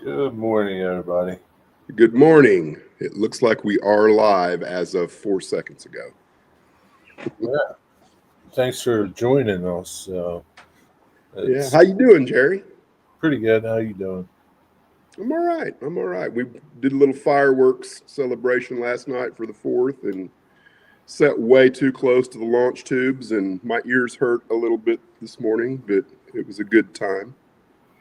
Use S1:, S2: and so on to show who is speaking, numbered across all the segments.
S1: Good morning, everybody.
S2: Good morning. It looks like we are live as of 4 seconds ago.
S1: Yeah, thanks for joining us.
S2: Yeah,
S1: It's
S2: how you doing, Jerry?
S1: pretty good. How you doing?
S2: I'm all right. I'm all right. We did a little fireworks celebration last night for the 4th and sat way too close to the launch tubes, and my ears hurt a little bit this morning, but it was a good time.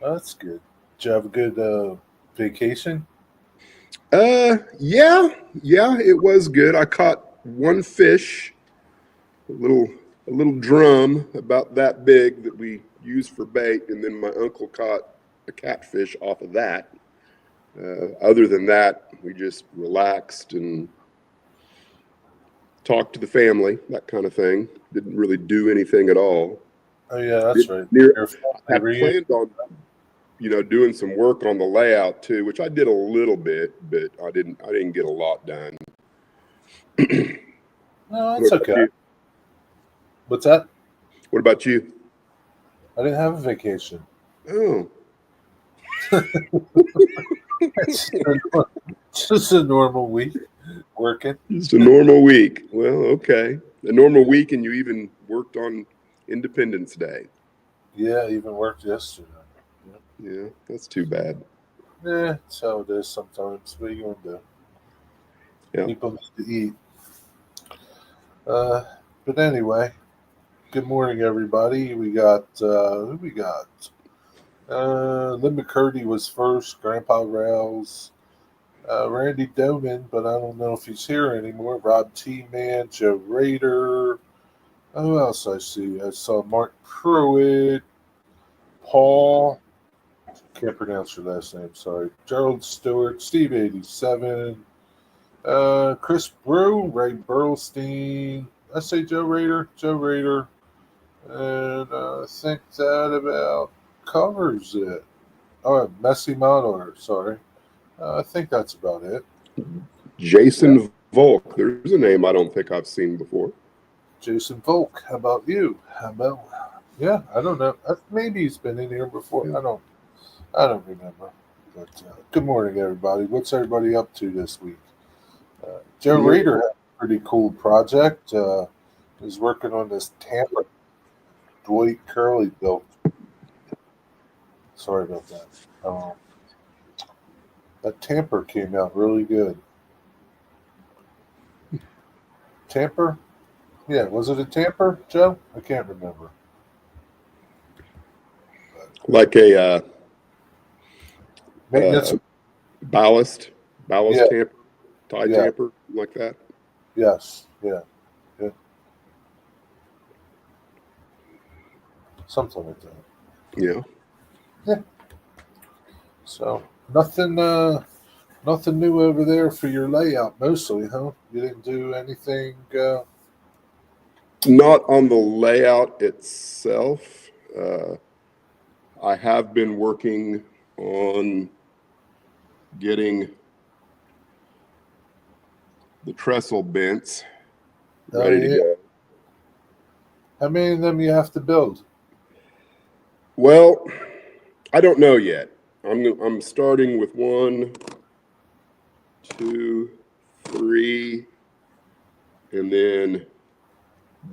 S1: That's good. Did you have a good vacation?
S2: Yeah, it was good. I caught one fish, a little a little drum about that big that we use for bait, and then my uncle caught a catfish off of that. Other than that, we just relaxed and talked to the family, that kind of thing. Didn't really do anything at all.
S1: Oh yeah, that's
S2: Did
S1: right.
S2: near
S1: Your
S2: I
S1: family
S2: had
S1: reunion.
S2: planned on doing some work on the layout too, which I did a little bit, but I didn't get a lot done.
S1: No,
S2: What
S1: that's
S2: about
S1: okay.
S2: you?
S1: What's that?
S2: What about you?
S1: I didn't have a vacation.
S2: Oh,
S1: It's just a normal week working.
S2: just a normal week. Well, okay. A normal week, and you even worked on Independence Day.
S1: Yeah, even worked yesterday.
S2: Yeah, that's too bad.
S1: Yeah, that's how it is sometimes. What are you gonna do?
S2: Yeah.
S1: People need to eat. Uh, but anyway, good morning, everybody. We got who we got? Lynn McCurdy was first. Grandpa Rails, Randy Doman, but I don't know if he's here anymore. Rob T. Man, Joe Rader. Who else I see? I saw Mark Pruitt, Paul. Can't pronounce your last name. Sorry. Gerald Stewart, Steve 87. Chris Brew, Ray Burlstein. I say Joe Rader. Joe Rader. And I think that about covers it. Oh, Messi Modeler, sorry. I think that's about it. Yeah.
S2: Jason Volk. There's a name I don't think I've seen before.
S1: Jason Volk, how about you? How about? Yeah, I don't know. Maybe he's been in here before.
S2: Yeah.
S1: I don't remember. But good morning, everybody. What's everybody up to this week? Joe Reeder had a pretty cool project. He's working on this Tampa Dwight Curley built. Sorry about that. That tamper came out really good. Tamper? Yeah, was it a tamper, Joe? I can't remember.
S2: Like a
S1: Maintenance?
S2: ballast
S1: Yeah,
S2: tamper, tie
S1: yeah,
S2: tamper, like that.
S1: yes, yeah, yeah, something like that.
S2: Yeah.
S1: Yeah. So nothing new over there for your layout, mostly, huh? You didn't do anything.
S2: Not on the layout itself. Uh, I have been working on getting the trestle bents
S1: Oh
S2: ready to
S1: yeah.
S2: go.
S1: How many of them you have to build?
S2: Well, I don't know yet. I'm starting with 1, 2, 3, and then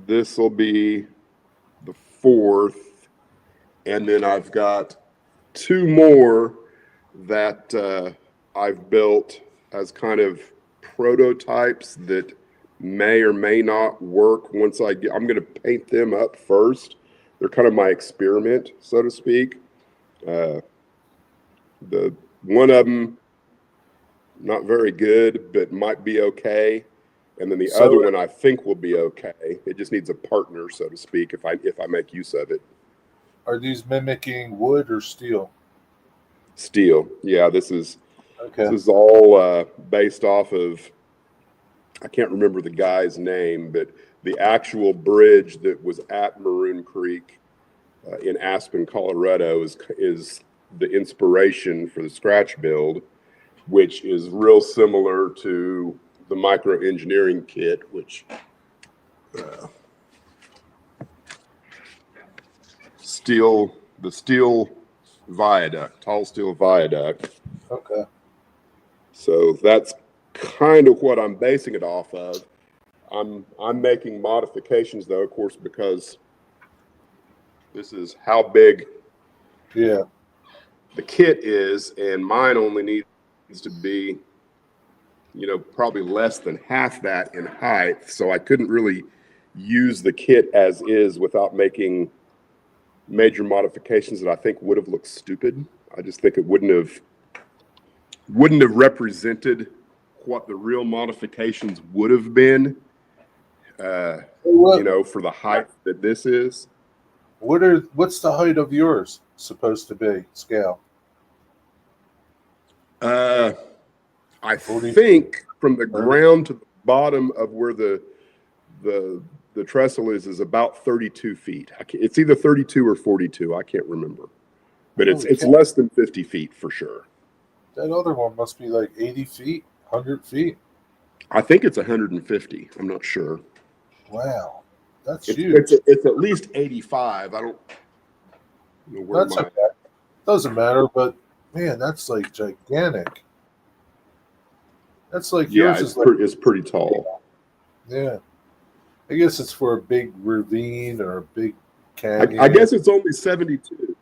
S2: this will be the 4th, and then I've got 2 more that I've built as kind of prototypes that may or may not work once I'm going to paint them up first. They're kind of my experiment, so to speak. The one of them not very good, but might be okay. And then the other
S1: So
S2: one I think will be okay. It just needs a partner, so to speak, if I make use of it.
S1: are these mimicking wood or steel?
S2: Steel. Yeah, this
S1: Okay.
S2: is all based off of, I can't remember the guy's name, but the actual bridge that was at Maroon Creek in Aspen, Colorado, is the inspiration for the scratch build, which is real similar to the micro engineering kit, which the steel viaduct, tall steel viaduct.
S1: Okay.
S2: So that's kind of what I'm basing it off of. I'm making modifications though, of course, because this is how big
S1: Yeah.
S2: the kit is, and mine only needs to be, probably less than half that in height. So I couldn't really use the kit as is without making major modifications that I think would have looked stupid. I just think it wouldn't have represented what the real modifications would have been, for the height that this is.
S1: What's the height of yours supposed to be scale?
S2: Uh, I
S1: 40,
S2: think from the
S1: 30?
S2: ground to the bottom of where the the trestle is about 32 feet. It's either 32 or 42. I can't remember, but it's
S1: Holy
S2: it's
S1: cow.
S2: less than 50 feet for sure.
S1: That other one must be like 80 feet, 100 feet.
S2: I think it's 150. I'm not sure.
S1: Wow. That's
S2: It's
S1: huge.
S2: it's it's at least 85. I don't know where
S1: That's
S2: my
S1: okay. Doesn't matter, but man, that's like gigantic. That's like
S2: yeah,
S1: yours is like,
S2: it's pretty tall.
S1: yeah. I guess it's for a big ravine or a big
S2: I
S1: canyon.
S2: guess it's only 72.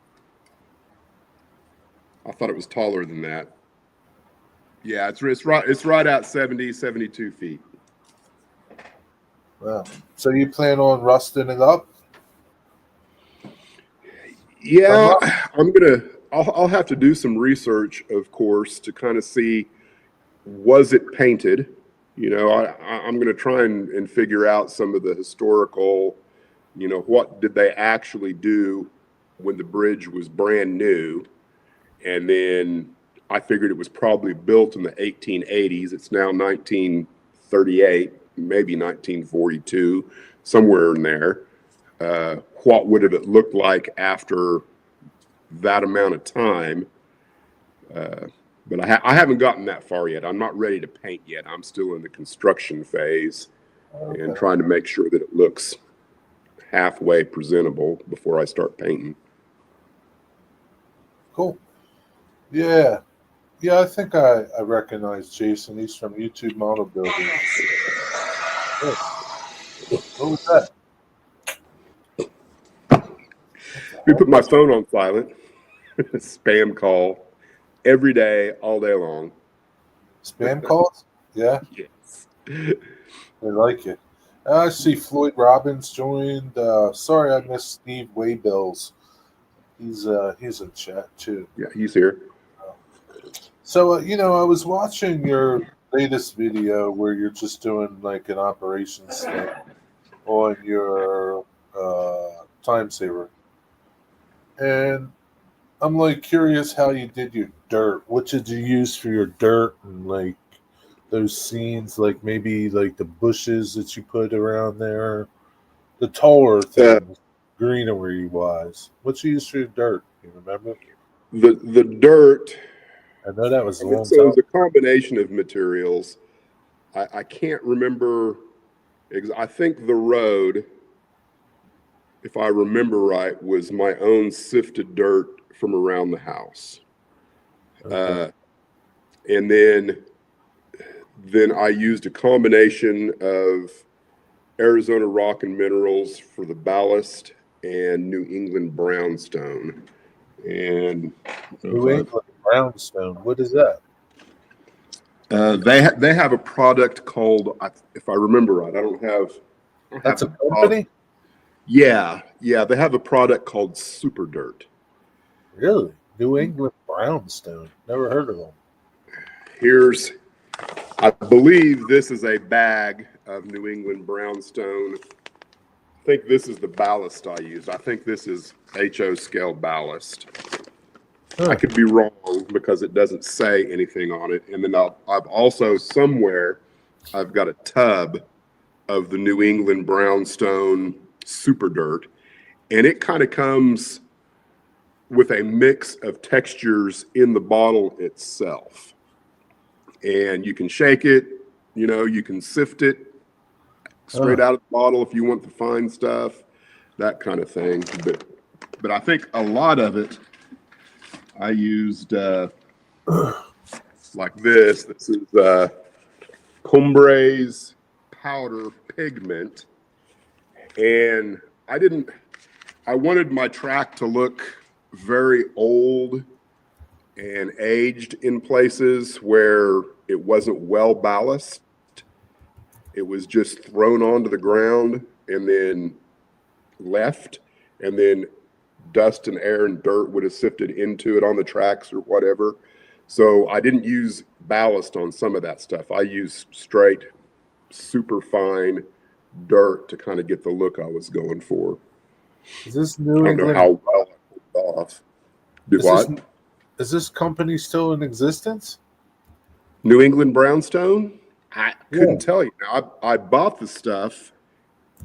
S2: I thought it was taller than that. Yeah, it's right at 70, 72 feet.
S1: Wow. So you plan on rusting it up?
S2: Yeah, I'll have to do some research, of course, to kind of see, was it painted? I'm gonna try and figure out some of the historical, what did they actually do when the bridge was brand new? And then I figured it was probably built in the 1880s. It's now 1938, maybe 1942, somewhere in there. What would have it looked like after that amount of time? But I haven't gotten that far yet. I'm not ready to paint yet. I'm still in the construction phase and
S1: Okay.
S2: trying to make sure that it looks halfway presentable before I start painting.
S1: Cool. Yeah. Yeah, I think I recognize Jason. He's from YouTube Model Building. Yeah. What was that?
S2: We put my phone on silent. Spam call every day, all day long.
S1: Spam calls? Yeah,
S2: Yes.
S1: I like it. I see Floyd Robbins joined. Sorry I missed Steve Waybills. He's in chat too.
S2: Yeah, he's here.
S1: So I was watching your latest video where you're just doing like an operations thing on your time saver, and I'm like curious how you did your dirt. What did you use for your dirt and like those scenes, like maybe like the bushes that you put around there, the taller
S2: Uh,
S1: things, greenery wise. What you use for your dirt? You remember?
S2: the dirt.
S1: I know that was a long
S2: So
S1: time.
S2: it's a combination of materials. I can't remember. I think the road, if I remember right, was my own sifted dirt from around the house.
S1: Okay.
S2: And then I used a combination of Arizona rock and minerals for the ballast and New England brownstone. And
S1: New England brownstone. What is that?
S2: they have a product called, if I remember right, I don't have
S1: That's a
S2: the
S1: company?
S2: yeah, they have a product called Super Dirt.
S1: Really? New England brownstone. Never heard of them.
S2: I believe this is a bag of New England brownstone. I think this is the ballast I used. I think this is HO scale ballast.
S1: Huh.
S2: I could be wrong because it doesn't say anything on it. And then I've also somewhere I've got a tub of the New England brownstone Super Dirt, and it kind of comes with a mix of textures in the bottle itself. And you can shake it, you can sift it straight out of the bottle if you want the fine stuff, that kind of thing. But I think a lot of it I used like this. This is Cumbre's powder pigment. And I wanted my track to look very old and aged in places where it wasn't well ballasted. It was just thrown onto the ground and then left, and then dust and air and dirt would have sifted into it on the tracks or whatever. So I didn't use ballast on some of that stuff. I used straight, super fine dirt to kind of get the look I was going for.
S1: Is this
S2: I
S1: New
S2: don't know
S1: England?
S2: how well I pulled off.
S1: Is this company still in existence?
S2: New England Brownstone? I couldn't
S1: Yeah.
S2: tell you. I bought the stuff,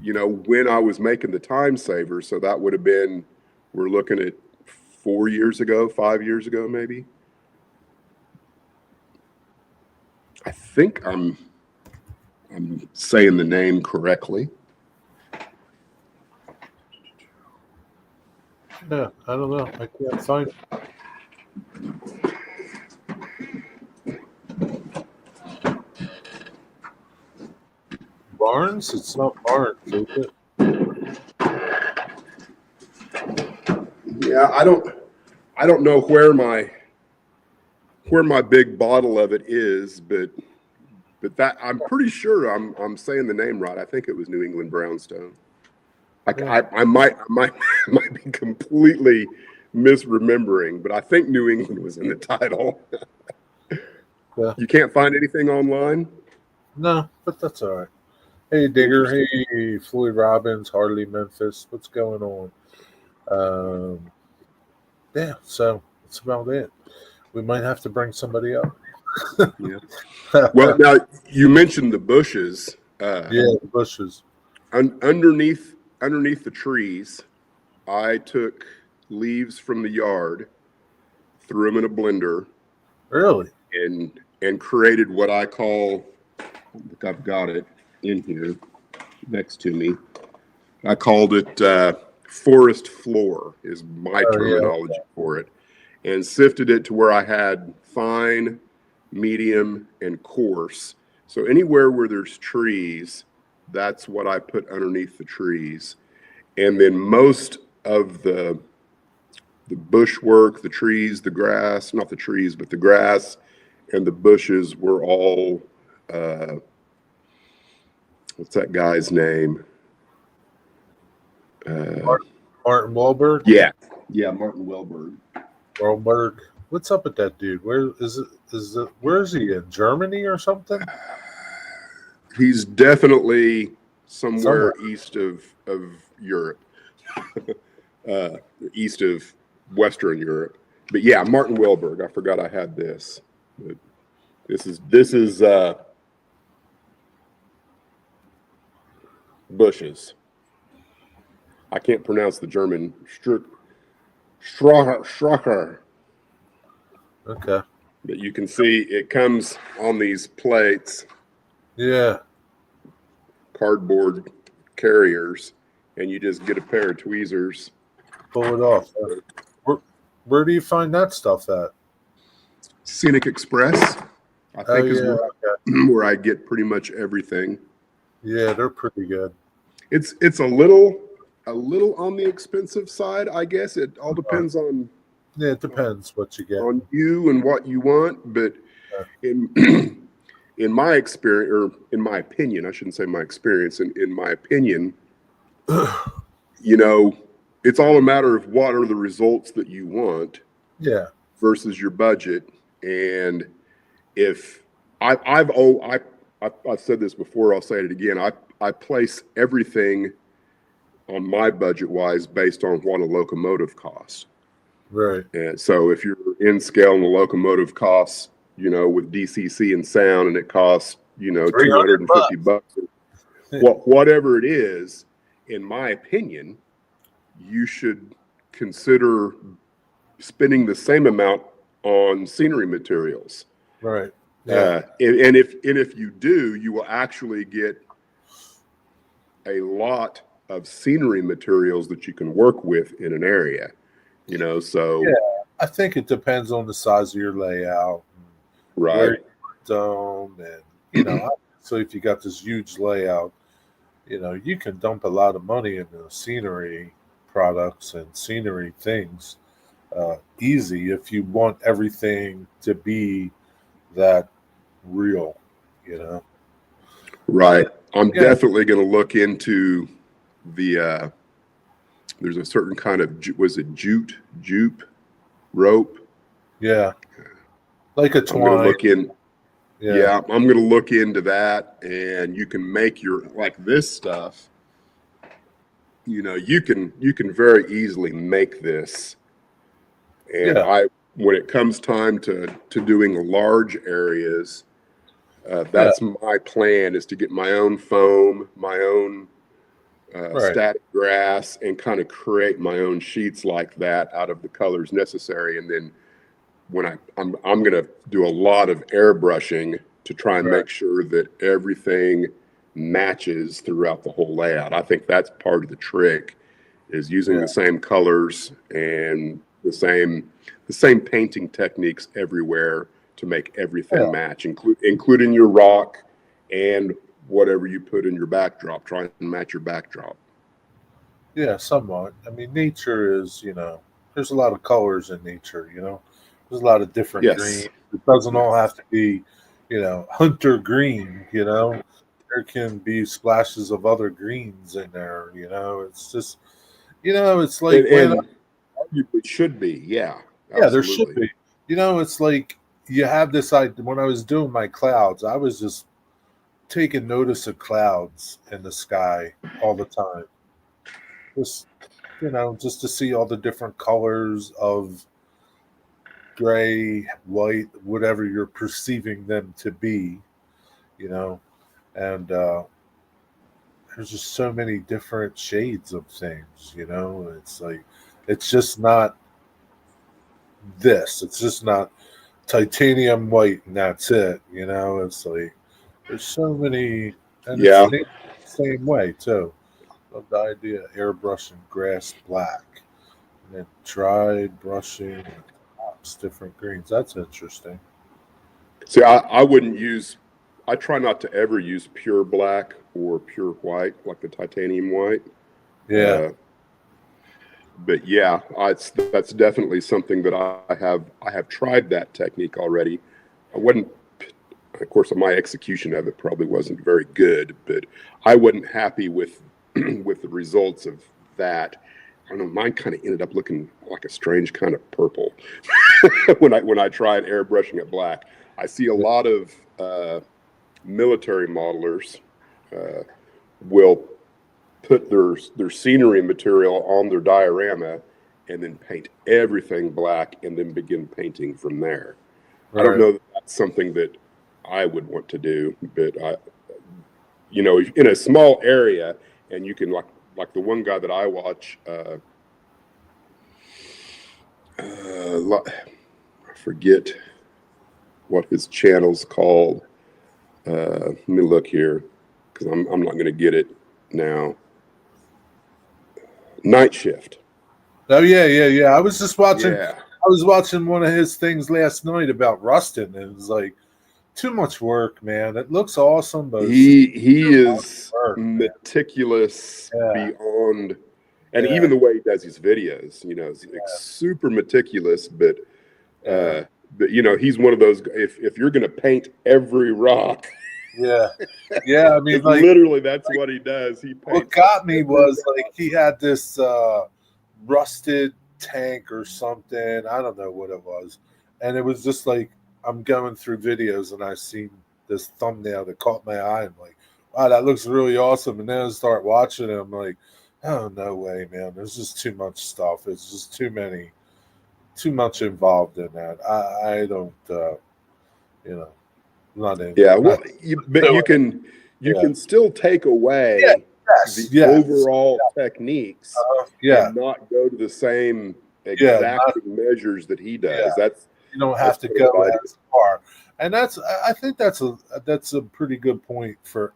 S2: when I was making the time saver. So that would have been, we're looking at 4 years ago, 5 years ago, maybe. I think I'm saying the name correctly.
S1: Yeah, I don't know. I can't find it. Barnes? It's not Barnes, is it?
S2: Yeah, I don't know where my big bottle of it is, but that I'm pretty sure I'm saying the name right. I think it was New England Brownstone. I might be completely misremembering, but I think New England was in the title.
S1: Yeah.
S2: You can't find anything online?
S1: No, but that's all right. Hey, Digger. Hey, Floyd Robbins, Harley Memphis. What's going on? Yeah, so that's about it. We might have to bring somebody up.
S2: Yeah. Well, now you mentioned the bushes.
S1: Yeah, the bushes.
S2: Underneath the trees, I took leaves from the yard, threw them in a blender,
S1: Really?
S2: and created what I call, I think I've got it in here next to me. I called it forest floor is my terminology for it, and sifted it to where I had fine, medium, and coarse. So anywhere where there's trees, that's what I put underneath the trees. And then most of the bushwork, the trees, the grass, not the trees, but the grass and the bushes were all, what's that guy's name?
S1: Martin Wahlberg?
S2: Yeah, Martin Wahlberg.
S1: Wahlberg. What's up with that dude? Where is it? Where is he? In Germany or something?
S2: He's definitely somewhere east of Europe, east of Western Europe. But yeah, Martin Wahlberg. I forgot I had this. But this is bushes. I can't pronounce the German. Stracher.
S1: Okay.
S2: But you can see it comes on these plates.
S1: Yeah.
S2: Cardboard carriers, and you just get a pair of tweezers.
S1: Pull it off. Where do you find that stuff at?
S2: Scenic Express, I think, is where I get pretty much everything.
S1: Yeah, they're pretty good.
S2: It's a little on the expensive side, I guess. It all depends on.
S1: Yeah, it depends what you get.
S2: On you and what you want, but in my experience, or in my opinion, I shouldn't say my experience, in my opinion, it's all a matter of what are the results that you want versus your budget. And if I've said this before, I'll say it again. I place everything on my budget wise based on what a locomotive costs.
S1: Right.
S2: And so if you're in scale and the locomotive costs, with DCC and sound, and it costs, $250, whatever it is, in my opinion, you should consider spending the same amount on scenery materials.
S1: Right. Yeah.
S2: And if you do, you will actually get a lot of scenery materials that you can work with in an area. So
S1: I think it depends on the size of your layout, where
S2: Right.
S1: you dome, and so if you got this huge layout, you can dump a lot of money into scenery products and scenery things easy if you want everything to be that real, you know.
S2: Right.
S1: Yeah,
S2: I'm
S1: yeah,
S2: definitely going to look into the. There's a certain kind of was it jupe rope.
S1: yeah. Like a
S2: I'm going to
S1: twine.
S2: look in.
S1: Yeah,
S2: Yeah, I'm going to look into that, and you can make your like this stuff. You can very easily make this, and
S1: yeah,
S2: when it comes time to doing large areas,
S1: yeah.
S2: that's my plan is to get my own foam, my own
S1: Right.
S2: static grass, and kind of create my own sheets like that out of the colors necessary. And then when I'm going to do a lot of airbrushing to try and
S1: Right.
S2: make sure that everything matches throughout the whole layout. I think that's part of the trick is using
S1: Yeah.
S2: the same colors and the same painting techniques everywhere to make
S1: Yeah.
S2: everything match, including your rock and whatever you put in your backdrop. Try and match your backdrop.
S1: Yeah. Somewhat. I mean, nature is, there's a lot of colors in nature. There's a lot of different greens.
S2: Yes.
S1: It doesn't all have to be, hunter green. There can be splashes of other greens in there. It's just, it's like when
S2: And arguably should be. Yeah,
S1: yeah, there should
S2: absolutely.
S1: be. It's like you have this idea. When I was doing my clouds, I was just taking notice of clouds in the sky all the time. Just just to see all the different colors of gray, white, whatever you're perceiving them to be, you know. And there's just so many different shades of things. It's like it's just not this. It's just not titanium white and that's it. It's like there's so many, and it's
S2: Yeah.
S1: the same way too. Love the idea of airbrushing grass black and then dry brushing the tops different greens. That's interesting.
S2: See, I wouldn't use. I try not to ever use pure black or pure white, like the titanium white.
S1: Yeah,
S2: Uh, but yeah, that's definitely something that I have tried that technique already. I wasn't, of course, my execution of it probably wasn't very good, but I wasn't happy with with the results of that. I don't know, mine kind of ended up looking like a strange kind of purple when I tried airbrushing it black. I see a lot of military modelers uh, will put their scenery material on their diorama and then paint everything black and then begin painting from there. I don't
S1: right.
S2: know that that's something that I would want to do, but in a small area, and you can like the one guy that I watch. I forget what his channel's called. Let me look here because I'm not going to get it now. Night Shift.
S1: Oh yeah, yeah, yeah. I was just watching.
S2: Yeah,
S1: I was watching one of his things last night about rusting, and it was like too much work, man. It looks awesome, but it's just
S2: he
S1: too much
S2: is
S1: work, man.
S2: meticulous
S1: Yeah,
S2: beyond, and
S1: yeah,
S2: even the way he does his videos, is super meticulous. But
S1: yeah,
S2: he's one of those. If you're going to paint every rock,
S1: yeah, yeah. I mean,
S2: it
S1: like
S2: literally that's what he does. He
S1: what
S2: paints
S1: got me
S2: every
S1: was like
S2: rock.
S1: he had this rusted tank or something. I don't know what it was, and it was just like I'm going through videos and I seen this thumbnail that caught my eye. I'm like, wow, that looks really awesome. And then I start watching it. I'm like, oh no way, man. There's just too much stuff. It's just too much involved in that. I don't, you know, not in,
S2: Yeah, well,
S1: not
S2: but
S1: doing
S2: you
S1: it.
S2: can you
S1: Yeah.
S2: can still take
S1: Yeah.
S2: away
S1: Yes.
S2: the
S1: Yes.
S2: overall techniques
S1: Yeah.
S2: and not go to the same
S1: Yeah.
S2: exacting measures that he
S1: Yeah.
S2: does. That's
S1: You don't
S2: that's
S1: have to
S2: kind of
S1: go
S2: what I do.
S1: as far, and I think that's a pretty good point for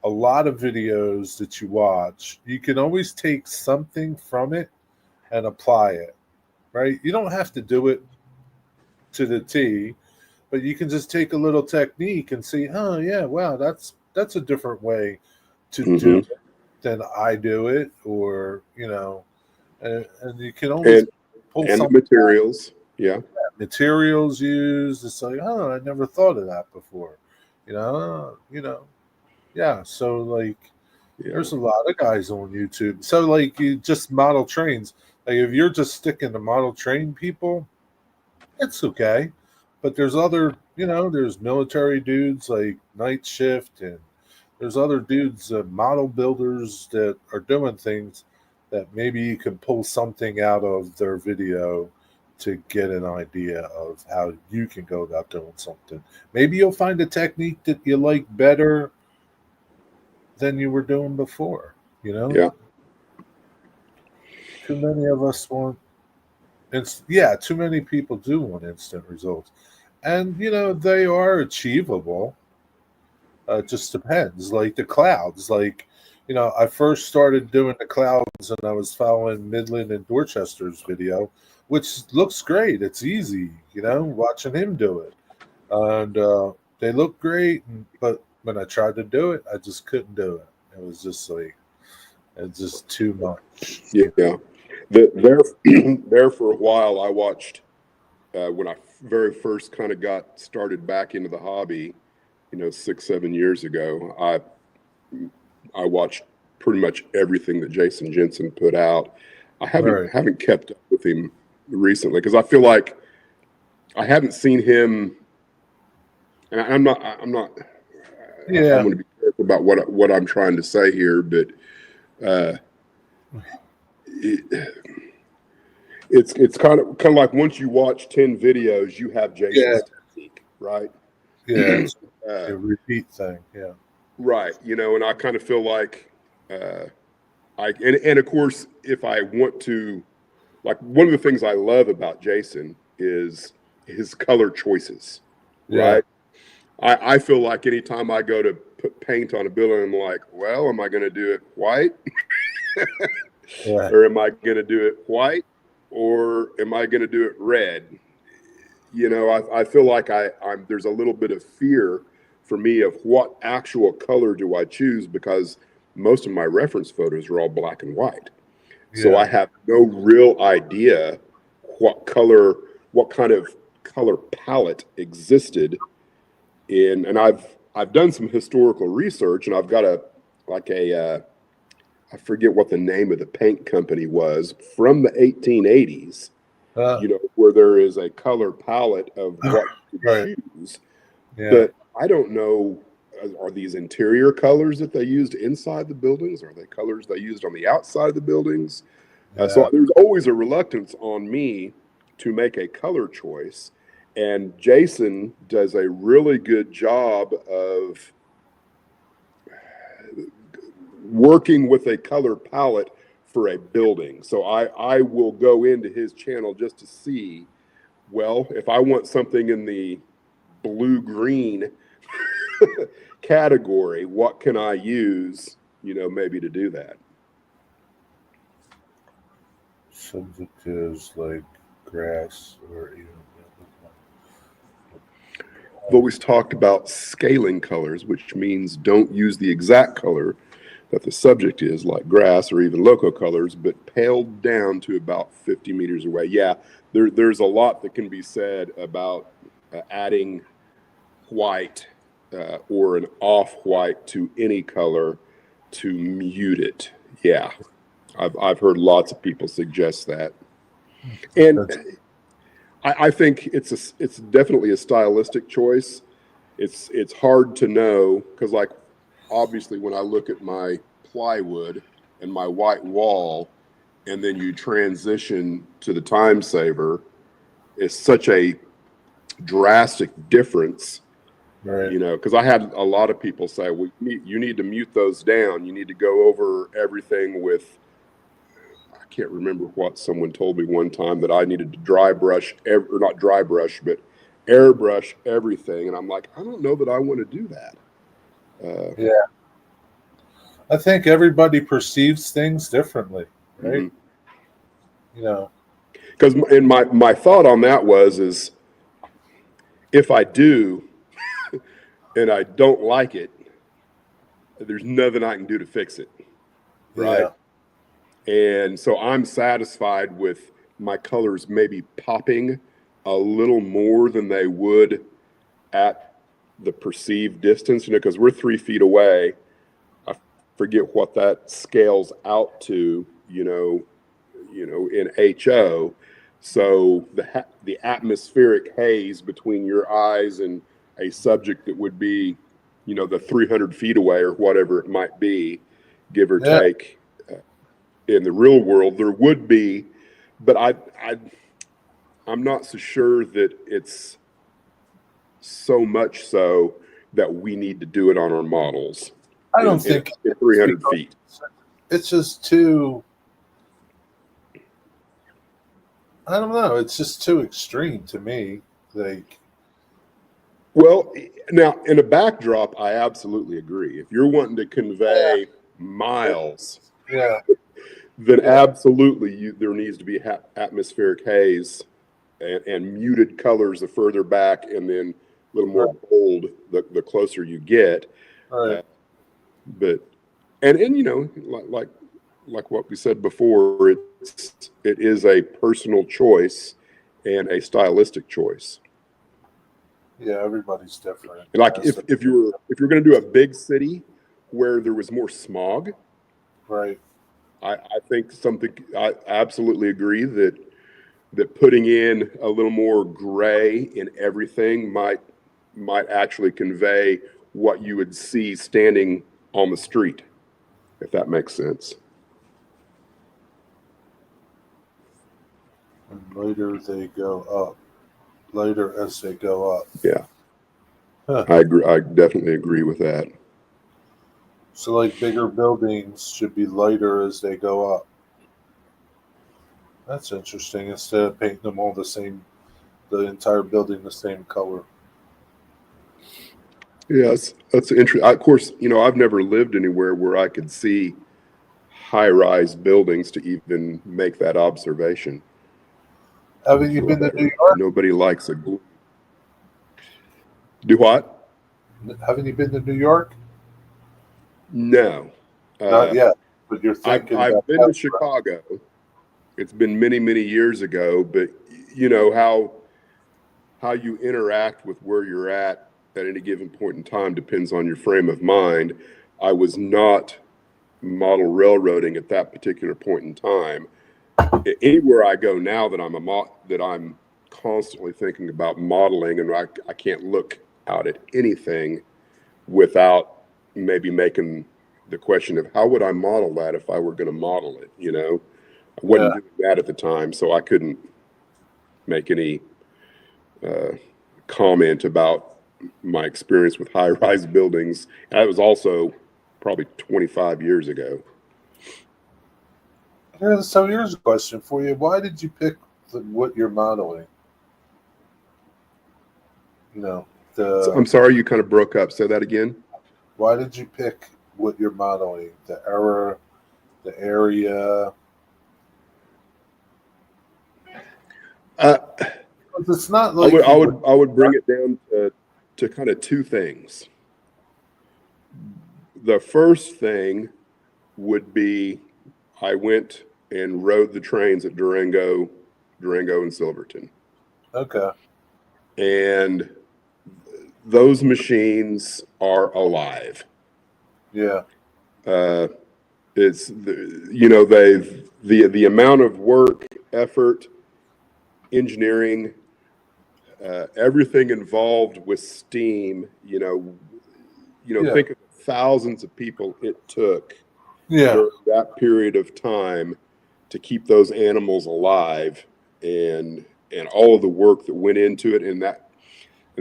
S1: a lot of videos that you watch. You can always take something from it and apply it, right? You don't have to do it to the T, but you can just take a little technique and see, oh yeah, wow, that's a different way to do
S2: Mm-hmm.
S1: it than I do it, or and you can always
S2: And
S1: pull
S2: and the
S1: some
S2: materials. Yeah.
S1: materials used. It's like, oh, I never thought of that before, yeah. So like,
S2: Yeah.
S1: there's a lot of guys on YouTube. So like, you just model trains. Like if you're just sticking to model train people, it's okay. But there's other, there's military dudes like Night Shift, and there's other dudes, model builders that are doing things that maybe you can pull something out of their video to get an idea of how you can go about doing something. Maybe you'll find a technique that you like better than you were doing before. You know,
S2: Yeah.
S1: too many of us want, yeah, too many people do want instant results. And, they are achievable. It just depends. Like the clouds, like, I first started doing the clouds and I was following Midland and Dorchester's video, which looks great. It's easy, watching him do it. And they look great. But when I tried to do it, I just couldn't do it. It was just like, it's just too much.
S2: Yeah. There, there for a while, I watched when I very first kind of got started back into the hobby, 6, 7 years ago. I watched pretty much everything that Jason Jensen put out. I haven't
S1: Right.
S2: haven't kept up with him recently because I feel like I haven't seen him, and I'm
S1: Yeah.
S2: going to be careful about what I'm trying to say here, but uh, it, it's kind of like once you watch 10 videos, you have
S1: Yeah.
S2: Jason's technique, right?
S1: Yeah. It's
S2: uh,
S1: a repeat thing. Yeah.
S2: right, and I kind of feel like and of course, if I want to, like, one of the things I love about Jason is his color choices,
S1: Yeah.
S2: right? I feel like anytime I go to put paint on a building, I'm like, well, am I going to do it white
S1: Yeah.
S2: or am I going to do it white or am I going to do it red? I feel like there's a little bit of fear for me of what actual color do I choose because most of my reference photos are all black and white. So I
S1: Yeah.
S2: have no real idea what kind of color palette existed and I've done some historical research and I've got I forget what the name of the paint company was from the 1880s,
S1: Uh,
S2: where there is a color palette of what to
S1: right.
S2: choose.
S1: Yeah.
S2: But I don't know, are these interior colors that they used inside the buildings? Are they colors they used on the outside of the buildings? So
S1: Yeah.
S2: there's always a reluctance on me to make a color choice. And Jason does a really good job of working with a color palette for a building. So I will go into his channel just to see, well, if I want something in the blue green category, what can I use, maybe to do that?
S1: Subjectives like grass or even.
S2: I've always talked about scaling colors, which means don't use the exact color that the subject is, like grass or even loco colors, but paled down to about 50 meters away. Yeah, there's a lot that can be said about adding white or an off-white to any color to mute it. Yeah, I've heard lots of people suggest that, and
S1: That's
S2: I think it's definitely a stylistic choice. It's hard to know because, like, obviously when I look at my plywood and my white wall, and then you transition to the time saver, it's such a drastic difference.
S1: right.
S2: Because I had a lot of people say, well, you need to mute those down. You need to go over everything with, I can't remember what someone told me one time that I needed to dry brush, or not dry brush, but airbrush everything. And I'm like, I don't know that I want to do that.
S1: Yeah. I think everybody perceives things differently, right?
S2: Mhm.
S1: You know.
S2: Because and my thought on that is if I do and I don't like it, there's nothing I can do to fix it, right? And so I'm satisfied with my colors maybe popping a little more than they would at the perceived distance, because we're 3 feet away. I forget what that scales out to, in HO. So the atmospheric haze between your eyes and a subject that would be, the 300 feet away or whatever it might be, give or take, in the real world, there would be, but I'm not so sure that it's so much so that we need to do it on our models.
S1: I don't think
S2: in 300 feet.
S1: It's just too. I don't know. It's just too extreme to me. Like,
S2: well, now in a backdrop, I absolutely agree. If you're wanting to convey miles, then absolutely there needs to be atmospheric haze and muted colors the further back, and then a little more bold the closer you get.
S1: Right.
S2: But like what we said before, it is a personal choice and a stylistic choice.
S1: Yeah, everybody's different.
S2: Like if you're going to do a big city where there was more smog,
S1: right?
S2: I think I absolutely agree that putting in a little more gray in everything might actually convey what you would see standing on the street, if that makes sense.
S1: And later they go up. Later as they go up.
S2: Yeah. I agree. I definitely agree with that.
S1: So, like, bigger buildings should be lighter as they go up. That's interesting. Instead of painting them all the same, the entire building the same color.
S2: Yes, that's interesting. Of course, I've never lived anywhere where I could see high-rise buildings to even make that observation.
S1: Haven't you been to New York?
S2: Nobody likes a glue. Do what?
S1: Haven't you been to New York?
S2: No.
S1: Not yet, but you're thinking.
S2: I've been to Chicago. It's been many, many years ago, but how you interact with where you're at any given point in time depends on your frame of mind. I was not model railroading at that particular point in time. Anywhere I go now that I'm constantly thinking about modeling, and I can't look out at anything without maybe making the question of how would I model that if I were going to model it. I wasn't doing that at the time, so I couldn't make any comment about my experience with high-rise buildings. That was also probably 25 years ago.
S1: So here's a question for you. Why did you pick what you're modeling?
S2: I'm sorry, you kind of broke up. Say that again.
S1: Why did you pick what you're modeling? The era, the area? It's not like
S2: I would bring it down to kind of two things. The first thing would be I went and rode the trains at Durango and Silverton.
S1: Okay.
S2: And those machines are alive.
S1: Yeah.
S2: It's the amount of work, effort, engineering, everything involved with steam. Think of thousands of people it took during that period of time to keep those animals alive, and all of the work that went into it, and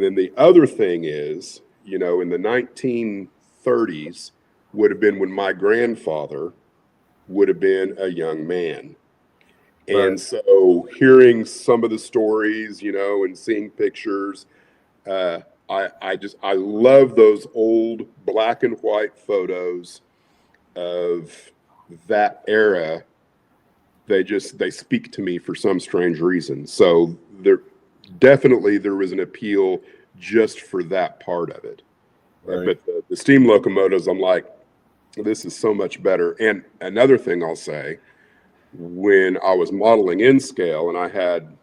S2: then the other thing is, in the 1930s would have been when my grandfather would have been a young man. And so hearing some of the stories, and seeing pictures, I love those old black and white photos of that era. They speak to me for some strange reason. So there was an appeal just for that part of it.
S1: Right.
S2: But the steam locomotives, I'm like, this is so much better. And another thing I'll say, when I was modeling in scale and I had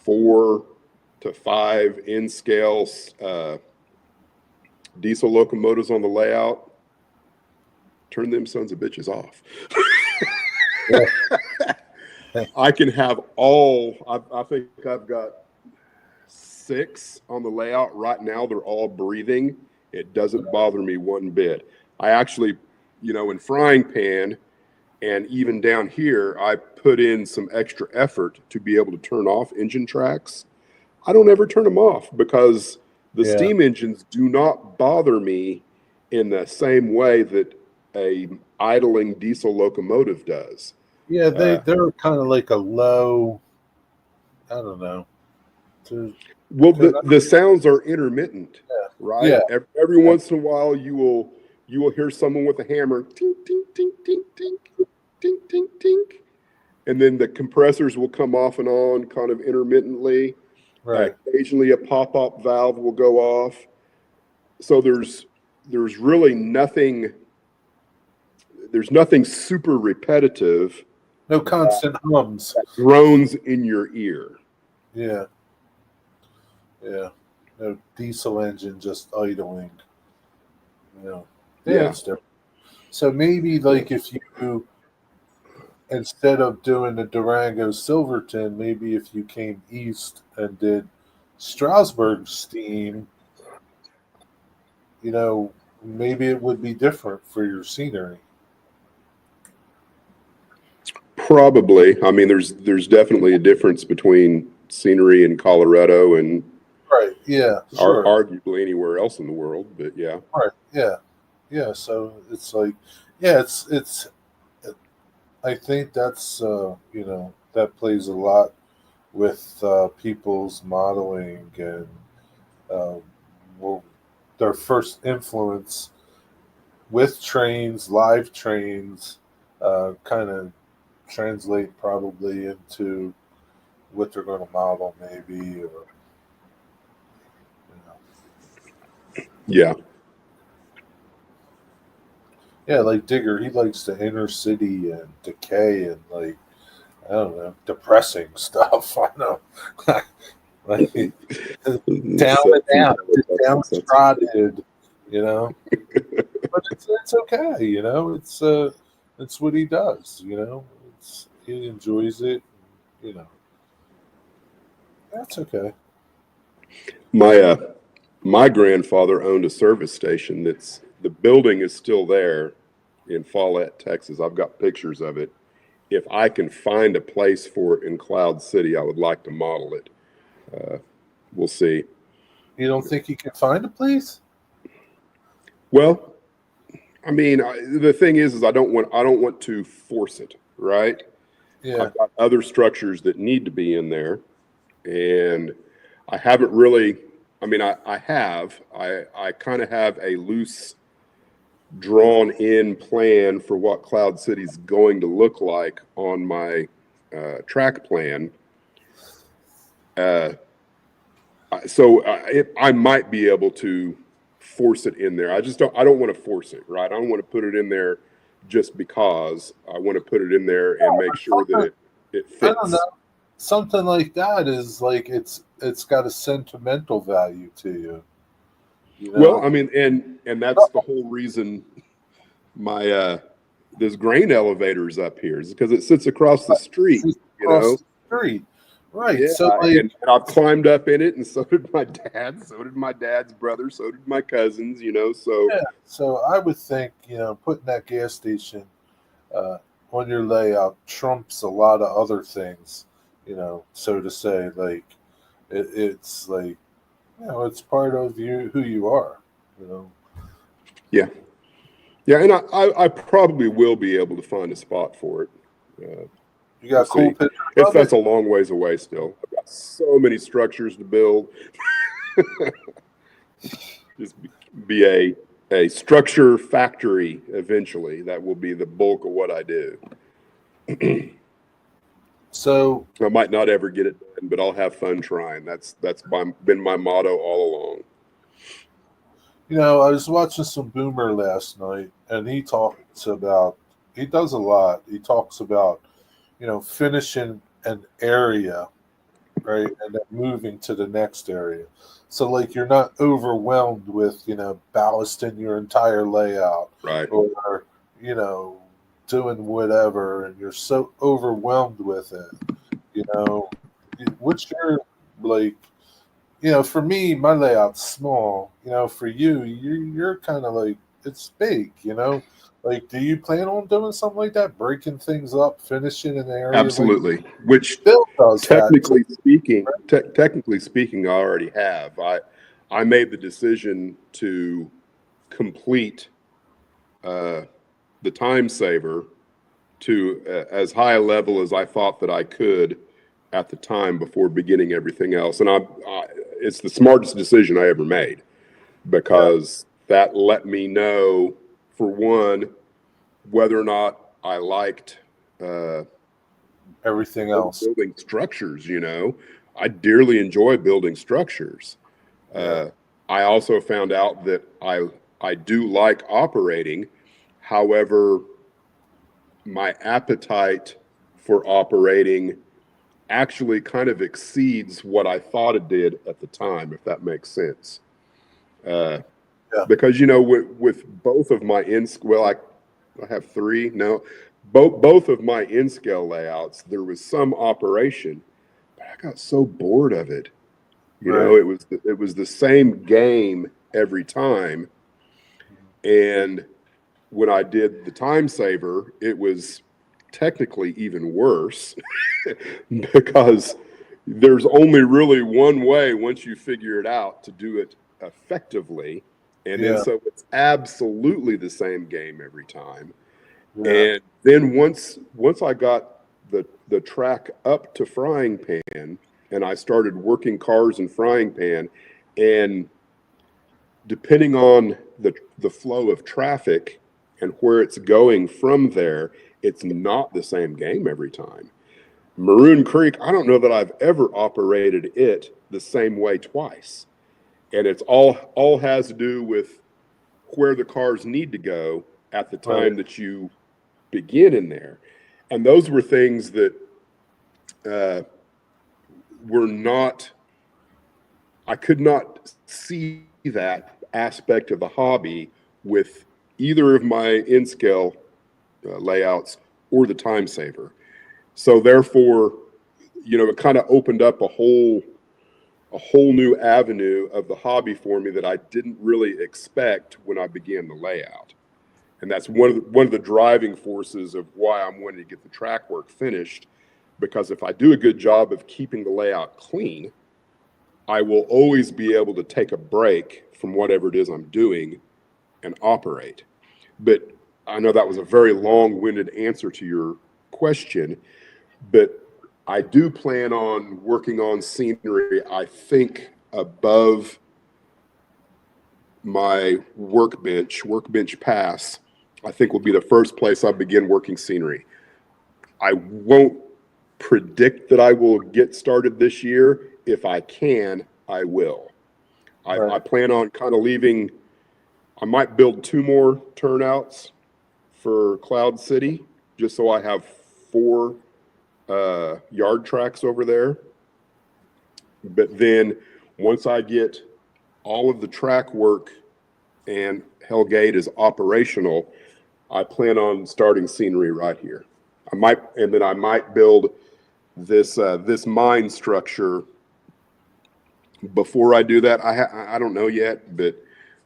S2: 4 to 5 in scale diesel locomotives on the layout, turn them sons of bitches off. I can have I think I've got 6 on the layout right now. They're all breathing. It doesn't bother me one bit. I actually, in frying pan and even down here, I put in some extra effort to be able to turn off engine tracks. I don't ever turn them off because the steam engines do not bother me in the same way that a idling diesel locomotive does.
S1: Yeah, they're kind of like a low. I don't know.
S2: Well, the sounds are intermittent, right?
S1: Yeah.
S2: Every once in a while, you will hear someone with a hammer, tink, tink, tink, tink, tink, tink, tink, tink, and then the compressors will come off and on kind of intermittently.
S1: Right.
S2: Occasionally, a pop-up valve will go off. So there's really nothing. There's nothing super repetitive.
S1: No constant hums.
S2: That drones in your ear.
S1: Yeah. Yeah. No diesel engine just idling. Yeah, it's different. So maybe like if you, instead of doing the Durango Silverton, maybe if you came east and did Strasbourg steam, maybe it would be different for your scenery.
S2: Probably. I mean, there's definitely a difference between scenery in Colorado and
S1: Right. Yeah. Sure.
S2: arguably anywhere else in the world. But yeah.
S1: Right. Yeah. Yeah. So it's like, yeah, it's. I think that's that plays a lot with people's modeling and well, their first influence with trains, live trains, kind of translate probably into what they're going to model, maybe, or
S2: Yeah.
S1: yeah, like Digger, he likes the inner city and decay and like I don't know, depressing stuff. I know, like downtrodden, but it's okay, it's what he does, he enjoys it, that's okay.
S2: My grandfather owned a service station the building is still there in Follett, Texas. I've got pictures of it. If I can find a place for it in Cloud City, I would like to model it. We'll see.
S1: You don't think you can find a place?
S2: Well, I mean, the thing is I don't want to force it, right?
S1: Yeah.
S2: I've got other structures that need to be in there, and I haven't really. I mean, I kind of have a loose, drawn in plan for what Cloud City's going to look like on my track plan. So I might be able to force it in there. I don't want to force it, right? I don't want to put it in there just because. I want to put it in there and make sure that it fits.
S1: I don't know. Something like that is like it's got a sentimental value to you.
S2: Well, I mean, and that's the whole reason my this grain elevator is up here is because it sits across the street.
S1: The street. Right.
S2: Yeah,
S1: so like,
S2: and I've climbed up in it, and so did my dad, so did my dad's brother, so did my cousins, so
S1: yeah. So I would think, putting that gas station on your layout trumps a lot of other things, so to say. Like it's like, it's part of you, who you are,
S2: Yeah. Yeah, and I probably will be able to find a spot for it.
S1: You got cool pictures.
S2: That's a long ways away still. I've got so many structures to build. Just be a structure factory eventually. That will be the bulk of what I do.
S1: So,
S2: I might not ever get it done, but I'll have fun trying. Been my motto all along.
S1: I was watching some Boomer last night, and he does a lot. He talks about, finishing an area, right, and then moving to the next area. So, like, you're not overwhelmed with, ballasting your entire layout
S2: Right.
S1: or, you know, doing whatever, and you're so overwhelmed with it. What's your, like, for me, my layout's small. For you, you're kind of like it's big. Like, do you plan on doing something like that, breaking things up, finishing an area like
S2: Absolutely. Which
S1: Bill does that too?
S2: technically speaking, I already have. I made the decision to complete the time saver to as high a level as I thought that I could at the time before beginning everything else. And it's the smartest decision I ever made,
S1: Yeah,
S2: because that let me know, for one, whether or not I liked
S1: everything else.
S2: building structures. I dearly enjoy building structures.
S1: Yeah,
S2: Uh, I also found out that I do like operating. However, my appetite for operating actually kind of exceeds what I thought it did at the time, if that makes sense. Uh,
S1: yeah,
S2: because with both of my I have three. No, both of my in scale layouts, there was some operation, but I got so bored of it.
S1: right.
S2: It was the same game every time. And when I did the time saver, it was technically even worse because there's only really one way, once you figure it out, to do it effectively. And then
S1: Yeah,
S2: so it's absolutely the same game every time.
S1: yeah,
S2: And then once I got the track up to frying pan, and I started working cars in frying pan, and depending on the flow of traffic and where it's going from there, it's not the same game every time. Maroon Creek, I don't know that I've ever operated it the same way twice. And it's all has to do with where the cars need to go at the
S1: right.
S2: time that you begin in there. And those were things that uh, were not, I could not see that aspect of the hobby with either of my in scale layouts or the time saver. So therefore, it kind of opened up a whole new avenue of the hobby for me that I didn't really expect when I began the layout. And that's one of the driving forces of why I'm wanting to get the track work finished, because if I do a good job of keeping the layout clean, I will always be able to take a break from whatever it is I'm doing and operate. But I know that was a very long-winded answer to your question, but I do plan on working on scenery, I think, above my workbench pass. I think will be the first place I begin working scenery. I won't predict that I will get started this year. If I can, I will. I
S1: Right.
S2: plan on kind of leaving, I might build two more turnouts for Cloud City, just so I have four yard tracks over there. But then once I get all of the track work and Hellgate is operational, I plan on starting scenery right here. I might build this mine structure before I do that. I don't know yet, but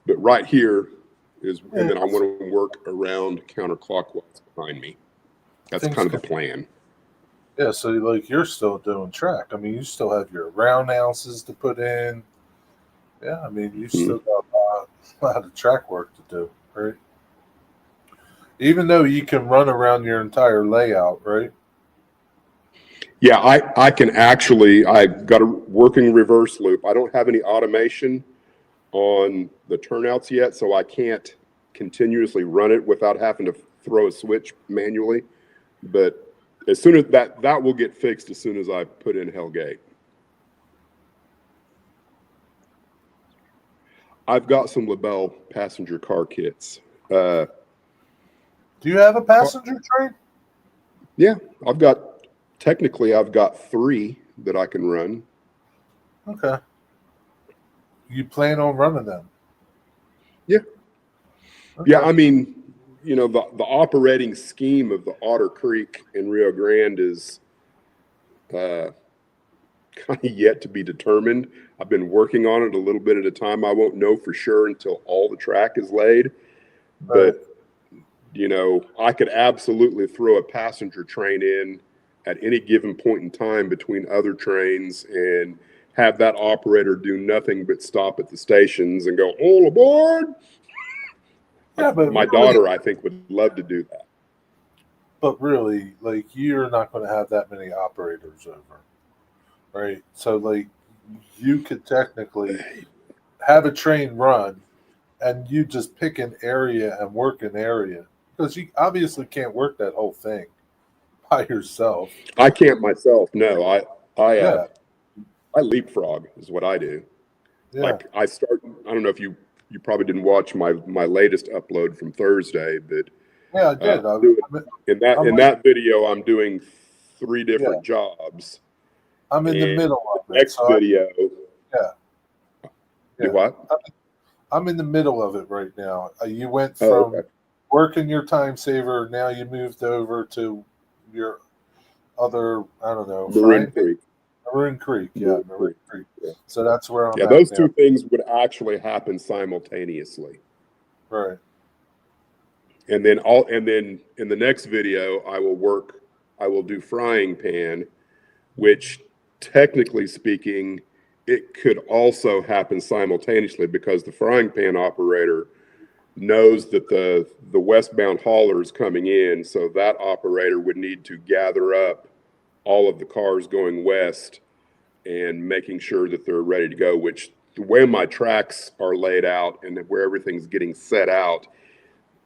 S2: right here is, and
S1: Yeah,
S2: then I want to work around counterclockwise behind me. That's
S1: things
S2: kind of the
S1: can.
S2: plan.
S1: Yeah, so like you're still doing track. I mean, you still have your roundhouses to put in. Yeah, I mean, you
S2: Mhm.
S1: still got a lot of track work to do, right? Even though you can run around your entire layout, right?
S2: Yeah, I can actually, I've got a working reverse loop. I don't have any automation on the turnouts yet, so I can't continuously run it without having to throw a switch manually. But as soon as that will get fixed as soon as I put in Hellgate. I've got some LaBelle passenger car kits.
S1: Do you have a passenger train?
S2: Yeah, technically I've got 3 that I can run.
S1: Okay. You plan on running them?
S2: Yeah.
S1: Okay.
S2: Yeah, I mean, you know, the operating scheme of the Otter Creek in Rio Grande is kind of yet to be determined. I've been working on it a little bit at a time. I won't know for sure until all the track is laid.
S1: Right.
S2: But, you know, I could absolutely throw a passenger train in at any given point in time between other trains and have that operator do nothing but stop at the stations and go, all aboard.
S1: Yeah, but
S2: my daughter, I think, would love to do that.
S1: But really, like, you're not going to have that many operators over, right? So, like, you could technically have a train run and you just pick an area and work an area because you obviously can't work that whole thing by yourself.
S2: I can't myself. No,
S1: Yeah,
S2: I leapfrog is what I do.
S1: yeah.
S2: Like I don't know if you probably didn't watch my latest upload from Thursday, but
S1: Yeah, I did.
S2: in that video, I'm doing 3 different
S1: Yeah.
S2: jobs.
S1: I'm in the
S2: And
S1: middle of
S2: the
S1: it.
S2: next
S1: So
S2: video.
S1: Yeah.
S2: Do what?
S1: I'm in the middle of it right now. You went
S2: Oh,
S1: from
S2: okay.
S1: working your time saver, now you moved over to your other, I don't know,
S2: Marin Creek.
S1: Marin Creek. Yeah,
S2: Marin
S1: Marin Creek.
S2: Yeah.
S1: So that's where I'm
S2: Yeah,
S1: at
S2: those
S1: now.
S2: 2 things would actually happen simultaneously.
S1: Right.
S2: And then in the next video, I will do frying pan, which technically speaking, it could also happen simultaneously because the frying pan operator knows that the westbound hauler is coming in. So that operator would need to gather up all of the cars going west and making sure that they're ready to go, which the way my tracks are laid out and where everything's getting set out,